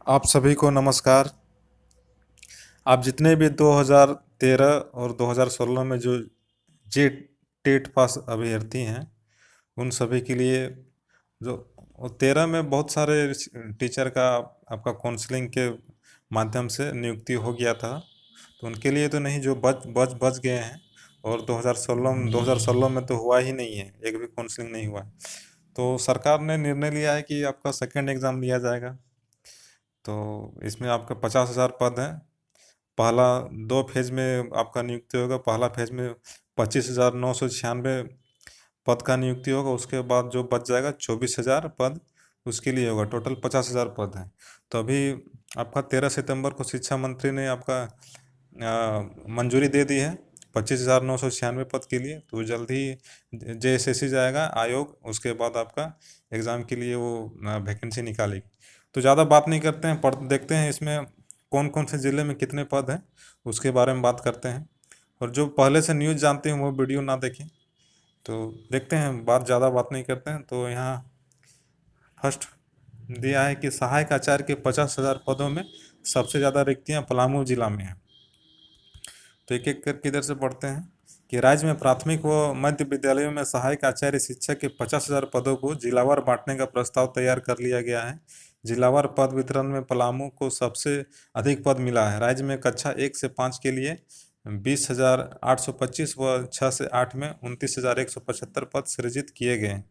आप सभी को नमस्कार। आप जितने भी 2013 और 2016 में जो जे टेट पास अभ्यर्थी हैं, उन सभी के लिए जो 13 में बहुत सारे टीचर का आपका काउंसलिंग के माध्यम से नियुक्ति हो गया था, तो उनके लिए तो नहीं, जो बच गए हैं। और 2016 में तो हुआ ही नहीं है, एक भी काउंसलिंग नहीं हुआ है। तो सरकार ने निर्णय लिया है कि आपका सेकेंड एग्ज़ाम लिया जाएगा। तो इसमें आपका 50,000 पद हैं। पहला 2 फेज में आपका नियुक्ति होगा। पहला फेज में 25,996 पद का नियुक्ति होगा। उसके बाद जो बच जाएगा 24,000 पद, उसके लिए होगा। टोटल 50,000 पद हैं। तो अभी आपका 13 सितंबर को शिक्षा मंत्री ने आपका मंजूरी दे दी है 25,996 पद के लिए। तो जल्द ही JSSC जाएगा आयोग, उसके बाद आपका एग्ज़ाम के लिए वो वैकेंसी निकालेगी। तो ज़्यादा बात नहीं करते हैं, पढ़ देखते हैं इसमें कौन कौन से ज़िले में कितने पद हैं, उसके बारे में बात करते हैं। और जो पहले से न्यूज़ जानते हैं वो वीडियो ना देखें। तो देखते हैं, बात नहीं करते हैं। तो यहाँ फर्स्ट दिया है कि सहायक आचार्य के 50,000 पदों में सबसे ज़्यादा रिक्तियाँ पलामू जिला में हैं। तो एक एक करके इधर से पढ़ते हैं कि राज्य में प्राथमिक व मध्य विद्यालयों में सहायक आचार्य शिक्षक के 50,000 पदों को जिलावार बांटने का प्रस्ताव तैयार कर लिया गया है। जिलावार पद वितरण में पलामू को सबसे अधिक पद मिला है। राज्य में कक्षा 1 से 5 के लिए 20,825 व 6 से 8 में 29,175 पद सृजित किए गए हैं।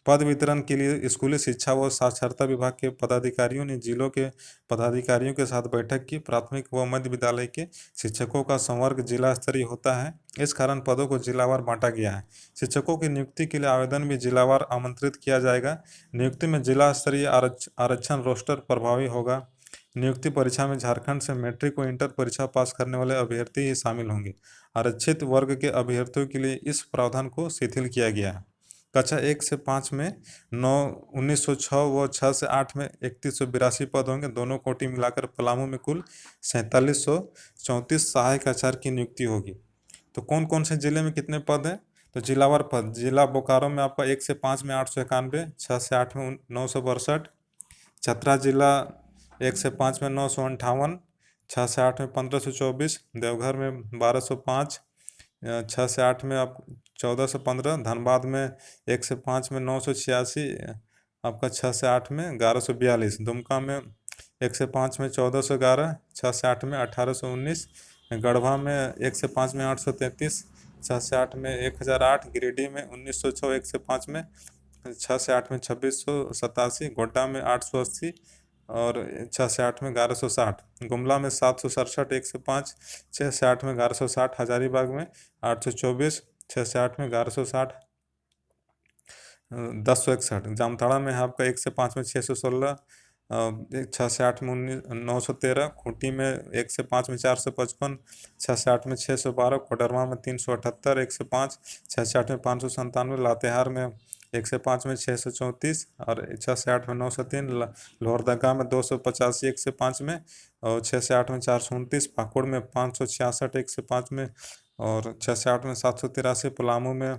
पद वितरण के लिए स्कूली शिक्षा व साक्षरता विभाग के पदाधिकारियों ने जिलों के पदाधिकारियों के साथ बैठक की। प्राथमिक व मध्य विद्यालय के शिक्षकों का संवर्ग जिला स्तरीय होता है, इस कारण पदों को जिलावार बांटा गया है। शिक्षकों की नियुक्ति के लिए आवेदन भी जिलावार आमंत्रित किया जाएगा। नियुक्ति में जिला स्तरीय आरक्षण रोस्टर प्रभावी होगा। नियुक्ति परीक्षा में झारखंड से मैट्रिक व इंटर परीक्षा पास करने वाले अभ्यर्थी ही शामिल होंगे। आरक्षित वर्ग के अभ्यर्थियों के लिए इस प्रावधान को शिथिल किया गया है। कक्षा 1 से 5 में 1906 व 6 से 8 में 3182 पद होंगे। दोनों कोटि मिलाकर पलामू में कुल 4734 सहायक आचार्य की नियुक्ति होगी। तो कौन कौन से जिले में कितने पद हैं? तो जिलावार पद, जिला बोकारो में आपका 1 से 5 में 891, 6 से 8 में 962। चतरा जिला 1 से 5 में 958, 6 से 8 में 1524। देवघर में 1205, 6 से 8 में आप 1415। धनबाद में 1 से 5 में 986, आपका 6 से 8 में 1142। दुमका में 1 से 5 में 1411, 6 से 8 में 1819। गढ़वा में 1 से 5 में 833, 6 से 8 में 1008। गिरिडीह में 1906, 1 से 5 में 6 से 8 में 2687। गोड्डा में 880 और 6 से 8 में 1160। गुमला में 767, 1 से 5, 6 से 8 में 1160। हजारीबाग में 824, 6 से 8 में 1160, 1061। जामताड़ा में है आपका 1 से 5 में 616, 6 से 8 में 913। खूंटी में 1 से 5 में 455, 6 से 8 में 612। कोडरमा में 378, 1 से 5, 6 से 8 में 597। लातेहार में 1 से 5 में 634 और 6 से 8 में 903। लोहरदगा में 285, 1 से 5 में, और 6 से 8 में 429। पाकुड़ में 566, 1 से 5 में, और 6 से 8 में 783। पलामू में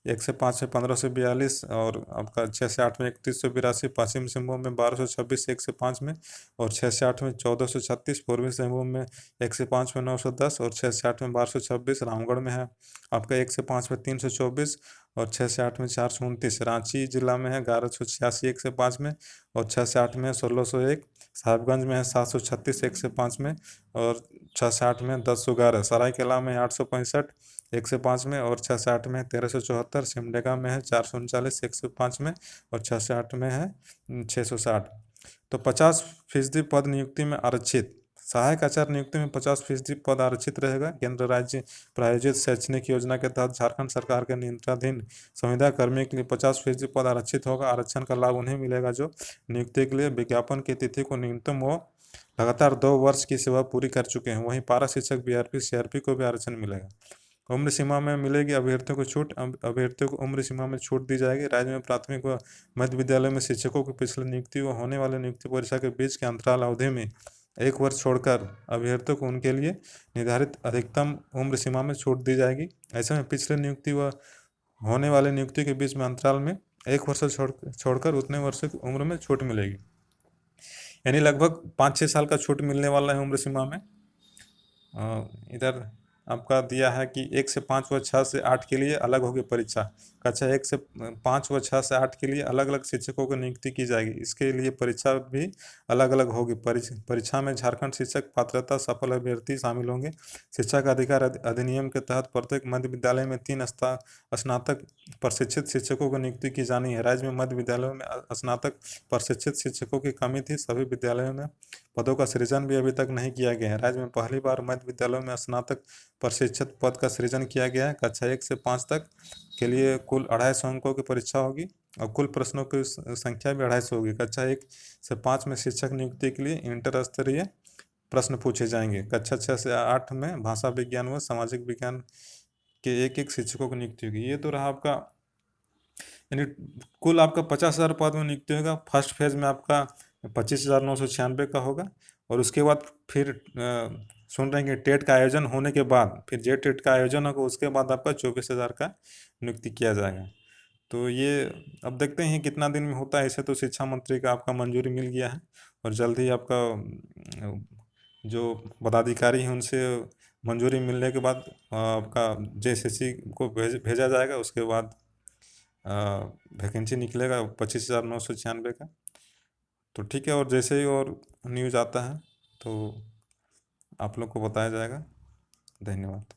1 से 5 में 1542 और आपका 6 से 8 में 3182। पश्चिम सिंहभूम में 1226, 1 से 5 में, और 6 से 8 में 1436। पूर्वी सिंहभूम में 1 से 5 में 910 और 6 से 8 में 1226। रामगढ़ में है आपका 1 से 5 में 324 और 6 से 8 में 429। रांची जिला में है 1186, 1 से 5 में, और 6 से 8 में 1601। साहिबगंज में है 736, 1 से 5 में, और 6 से 8 में 1011। सरायकेला में 865, 1 से 5 में, और 6 से 8 में 1374। सिमडेगा में है 439, 1 से 5 में, और 6 से 8 में है 660। तो 50% पद नियुक्ति में आरक्षित। सहायक आचार्य नियुक्ति में 50% पद आरक्षित रहेगा। केंद्र राज्य प्रायोजित शैक्षणिक योजना के तहत झारखंड सरकार के नियंत्रणाधीन संविदा कर्मियों के लिए 50% पद आरक्षित होगा। आरक्षण का लाभ उन्हें मिलेगा जो नियुक्ति के लिए विज्ञापन की तिथि को न्यूनतम वो लगातार 2 वर्ष की सेवा पूरी कर चुके हैं। वहीं पारा शिक्षक, BRP, CRP को भी आरक्षण मिलेगा। उम्र सीमा में मिलेगी अभ्यर्थियों को छूट। अभ्यर्थियों को उम्र सीमा में छूट दी जाएगी। राज्य में प्राथमिक व मध्य विद्यालय में शिक्षकों की पिछले नियुक्ति व होने वाले नियुक्ति परीक्षा के बीच के अंतराल अवधि में 1 वर्ष छोड़कर अभ्यर्थियों को उनके लिए निर्धारित अधिकतम उम्र सीमा में छूट दी जाएगी। ऐसे में पिछले नियुक्ति व होने वाले नियुक्ति के बीच में अंतराल में 1 वर्ष छोड़कर उतने वर्ष की उम्र में छूट मिलेगी। यानी लगभग 5-6 साल का छूट मिलने वाला है उम्र सीमा में। इधर आपका दिया है कि 1 से 5 व 6 से 8 के लिए अलग होगी परीक्षा। कक्षा 1 से 5 व 6 से 8 के लिए अलग अलग शिक्षकों की नियुक्ति की जाएगी। इसके लिए परीक्षा भी अलग अलग होगी। परीक्षा में झारखंड शिक्षक पात्रता सफल अभ्यर्थी शामिल होंगे। शिक्षा का अधिकार अधिनियम के तहत प्रत्येक मध्य विद्यालय में 3 स्नातक प्रशिक्षित शिक्षकों की नियुक्ति की जानी है। राज्य में मध्य विद्यालयों में स्नातक प्रशिक्षित शिक्षकों की कमी थी। सभी विद्यालयों में पदों का सृजन भी अभी तक नहीं किया गया है। राज्य में पहली बार मध्य विद्यालयों में स्नातक प्रशिक्षित पद का सृजन किया गया है। कक्षा 1 से 5 तक के लिए कुल 250 अंकों की परीक्षा होगी और कुल प्रश्नों की संख्या भी 250 होगी। कक्षा 1 से 5 में शिक्षक नियुक्ति के लिए इंटर स्तरीय प्रश्न पूछे जाएंगे। कक्षा 6 से 8 में भाषा विज्ञान व सामाजिक विज्ञान के एक एक शिक्षकों की नियुक्ति होगी। ये तो रहा आपका, यानी कुल आपका 50,000 पद में नियुक्ति होगा। फर्स्ट फेज में आपका 25,996 का होगा और उसके बाद फिर सुन रहे हैं कि टेट का आयोजन होने के बाद फिर जे टेट का आयोजन होगा, उसके बाद आपका 24,000 का नियुक्ति किया जाएगा। तो ये अब देखते हैं कितना दिन में होता है। ऐसे तो शिक्षा मंत्री का आपका मंजूरी मिल गया है और जल्द ही आपका जो पदाधिकारी हैं उनसे मंजूरी मिलने के बाद आपका जेएसएससी को भेजा जाएगा। उसके बाद वैकेंसी निकलेगा 25,996 का। तो ठीक है, और जैसे ही और न्यूज़ आता है तो आप लोग को बताया जाएगा। धन्यवाद।